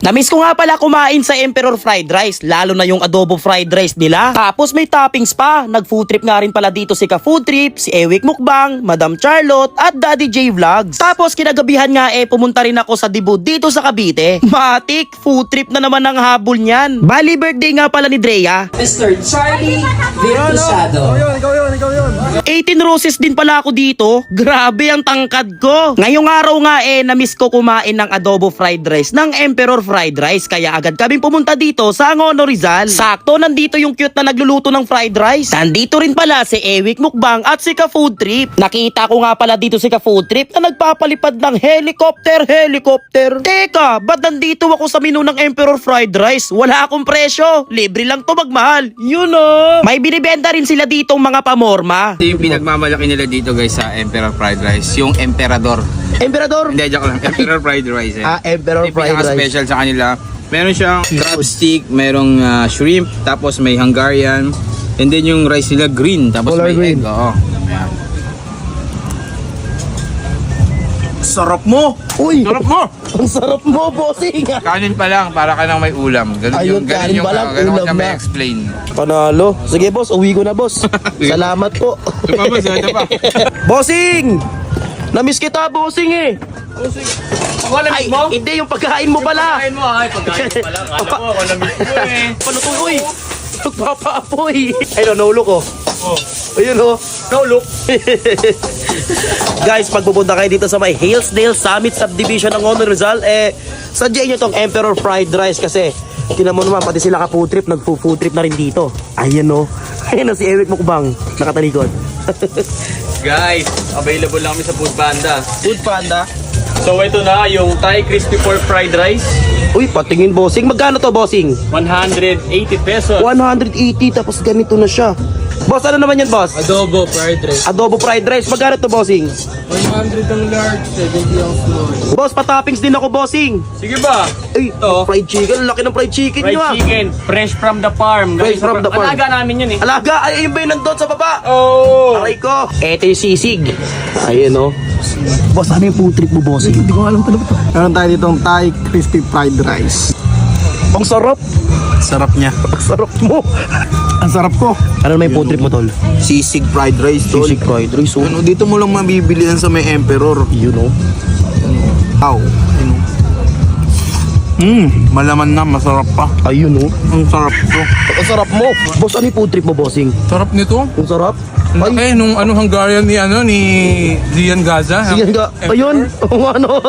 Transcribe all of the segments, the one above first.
Namiss ko nga pala kumain sa Emperor Fried Rice, lalo na yung adobo fried rice nila. Tapos may toppings pa. Nag-food trip nga rin pala dito si Ka-Food Trip, si Ewik Mukbang, Madam Charlotte at Daddy J Vlogs. Tapos kinagabihan nga pumunta rin ako sa Dibu dito sa Cavite. Matik, food trip na naman ang habol niyan. Bali birthday nga pala ni Drea. Mr. Charlie Virtusado. Ikaw yun. 18 roses din pala ako dito. Grabe ang tangkad ko. Ngayong araw nga na-miss ko kumain ng adobo fried rice ng Emperor Fried Rice. Kaya agad kaming pumunta dito sa Angono Rizal. Sakto, nandito yung cute na nagluluto ng fried rice. Nandito rin pala si Ewik Mukbang at si Ka-Food Trip. Nakita ko nga pala dito si Ka-Food Trip na nagpapalipad ng helicopter. Teka, ba't nandito ako sa menu ng Emperor Fried Rice? Wala akong presyo. Libre lang to magmahal. You know. May binibenta rin sila ditong mga pamorma. Ito yung pinagmamalaki nila dito guys sa Emperor Fried Rice, yung Emperador. Emperador? Hindi, joke lang. Emperor Fried Rice Emperor Ito yung Fried Rice. pinaka-special sa kanila. Meron siyang crab stick, merong shrimp, tapos may Hungarian, and then yung rice nila green, tapos Color may green. egg. Oo. Ayan. Sarap mo! Uy, Sarap mo! ang sarap mo, bossing. Kanin pa lang, para ka nang may ulam. Ayun, kanin pa lang, ganun ulam siya na. may explain. Panalo. Sige, boss. Uwi ko na, boss. Salamat po. Ito pa, boss. Ito pa. Bossing! Namiss kita, bossing Wala Ay, hindi. Yung pagkain mo pala. mo ay pagkain pa lang. Alam mo, ako na-miss mo Paano to, uy? Nagpapaapoy. Ayun, no-look, oh. Ayun, oh. No, look. Guys, pag pupunta kayo dito sa may Hillsdale Summit Subdivision ng Honor Rizal, sadyain nyo tong Emperor Fried Rice kasi tinan mo naman, pati sila Ka-Food Trip, nag-food trip na rin dito. Ayan, oh. Ayan, oh, si Ewik Mukbang, nakatalikod. Guys, available lang kami sa Food Panda. Food Panda. So ito na yung Thai Crispy Pork Fried Rice, Uy, patingin, bossing. Magkano to, bossing? 180 pesos. 180, tapos ganito na siya. Boss, ano naman yan, boss? Adobo Fried Rice, Adobo fried rice. Magkano to, bossing? 100 ang large, 70 ang small. Boss, pa-toppings din ako, bossing. Sige ba? Ay, Ito. fried chicken. Laki ng fried chicken Fried nyo, ah. chicken, fresh from the farm. Fresh from the farm. Alaga namin yun Alaga, ay, yun ba yung nandun sa baba? Oh! Aray ko. Eto yung sisig. Ayun, oh. Boss, ano yung food trip mo, bossing? Hindi ko alam talaga. Meron tayo ditong Thai crispy fried rice. Ang sarap. Sarap niya. Ang sarap mo. Ang sarap ko. Ano naman yung food trip mo, tol? Sisig fried rice, tol. Sisig fried rice, oh. Ano, dito mo lang mabibili yan sa may Emperor. You know. Wow. Malaman na, masarap pa. Ayun, oh. Ang sarap ko. Ang sarap mo. Boss, ano yung food trip mo, bossing? Sarap nito. Ang sarap. Laki nung Hungarian ni Dian Gaza. Sige nga. Ayun. Oo, ano.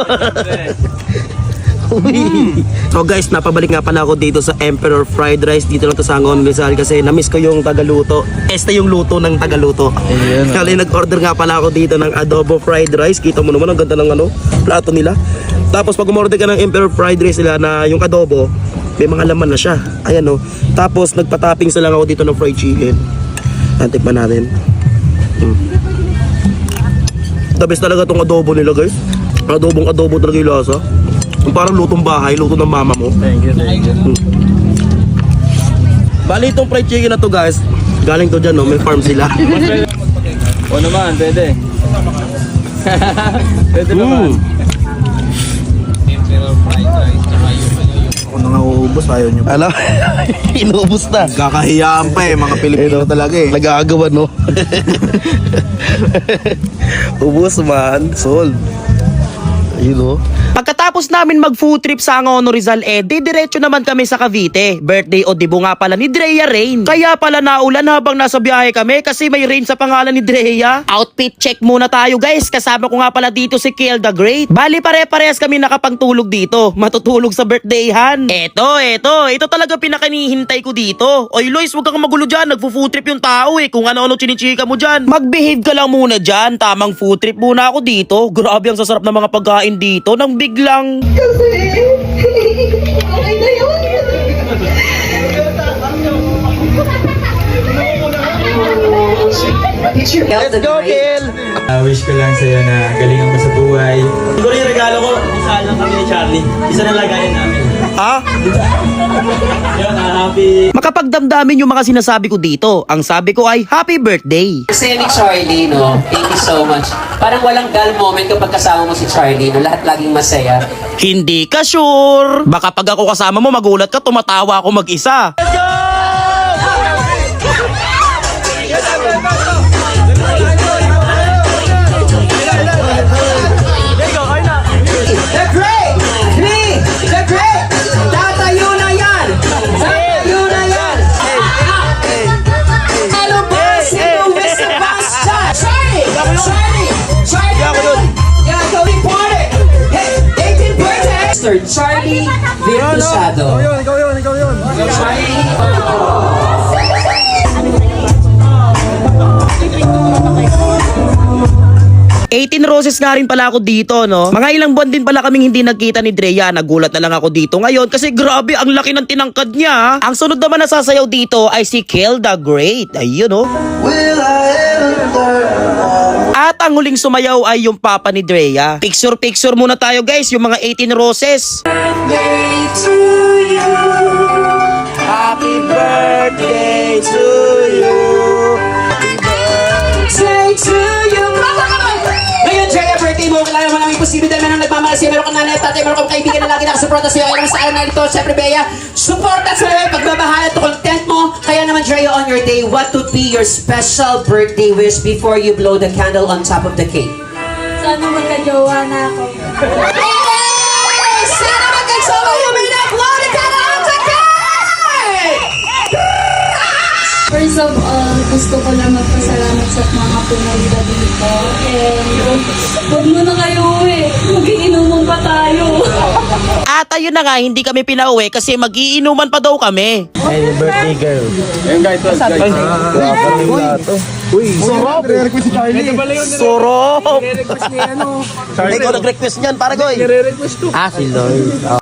So guys, napabalik nga pala ako dito sa Emperor Fried Rice. Dito lang to sa Angono Rizal kasi na-miss ko yung tagaluto. Este yung luto ng tagaluto. Kaya nag-order nga pala ako dito ng adobo fried rice. Kita mo naman ang ganda ng plato nila. Tapos pag umorder ka ng Emperor Fried Rice nila na yung adobo, may mga laman na siya. Ayan, oh. Tapos nagpa-toppings na lang ako dito ng fried chicken. Tikman natin. The best talaga tong adobo nila, guys. Adobo talaga yung lasa. Yung parang lutong bahay, luto ng mama mo. Thank you. Bali itong fried chicken na to, guys. Galing to dyan, no? May farm sila. O naman, pwede. Pwede naman. Ako na nga uubos, ayaw nyo. Alam, inuubos na. Kakahiyaan pa mga Pilipino talaga Nag-aagawan, no? Ubus man, sold. You know? Pagkatapos namin mag-food trip sa Angono Rizal, diretso naman kami sa Cavite. Birthday o dibo nga pala ni Drea Rain. Kaya pala naulan habang nasa biyahe kami kasi may rain sa pangalan ni Drea. Outfit check muna tayo, guys. Kasama ko nga pala dito si Kiel the Great. Bali pare-parehas kami nakapangtulog dito. Matutulog sa birthdayhan. Ito talaga pinakanihintay ko dito. Oy Lois, huwag kang magulo dyan. Nagpo-food trip yung tao kung ano-ano chinichika mo dyan. Mag-behave ka lang muna dyan. Tamang food trip muna ako dito. Grabe ang sasarap ng mga pagkain dito. Nang biglang Okay na yun. let's go, Kiel! Wish ko lang sa'yo na galingan mo sa buhay. Siguro yung regalo ko, isa lang kami ni Charlie. Isa na lagayan namin. Ha? Makapagdamdamin yung mga sinasabi ko dito. Ang sabi ko ay, happy birthday. Kasi ni Charlie, no? Thank you so much. Parang walang dull moment kapag kasama mo si Charlie, no? Lahat laging masaya. Hindi ka sure. Baka pag ako kasama mo, magulat ka, tumatawa ako mag-isa. The great! Me! The great! Tatayo na yan! Tatayo na yan! Hello, boss! Hello, Mr. Basta! Charlie! Charlie! Charlie! Yeah, going party! Hey, 18th birthday! Mr. Charlie Virtusado. Ikaw yun. Charlie! 18 roses nga rin pala ako dito, no? Mga ilang buwan din pala kaming hindi nagkita ni Drea. Nagulat na lang ako dito ngayon kasi grabe, ang laki ng tinangkad niya. Ang sunod naman na sasayaw dito ay si Kel the Great. Ayun, no? At ang huling sumayaw ay yung papa ni Drea. Picture muna tayo, guys, yung mga 18 roses. Happy birthday to you. Say to you. Ngayon, Drea, birthday mo. Kailangan mo lang imposible dahil meron nagmamahal siya. Meron kang nanay at tatay. Meron kang kaibigan na lagi nakasuporta sa'yo. Kaya naman sa araw na ito, syempre, Bea, support at sa'yo. Pagbabahala at content mo. Kaya naman, Drea, on your day, what would be your special birthday wish before you blow the candle on top of the cake? Sana magka-jowa na ako. Yes! Sana magkagsawa yung may na-blow the candle on the cake! First of all, gusto ko lang magpasalamat sa mga pumunta dito. And huwag mo na kayo uwi. Mag-iinuman pa tayo. At ayun na nga, hindi kami pinauwi kasi mag-iinuman pa daw kami. Ayun guys, Sorop! request si Charlie. Ito pala yun. Sorop! Request ni ano. Ikaw nag-request niyan, para goy. Nire-request ko. Ah, si Lloyd.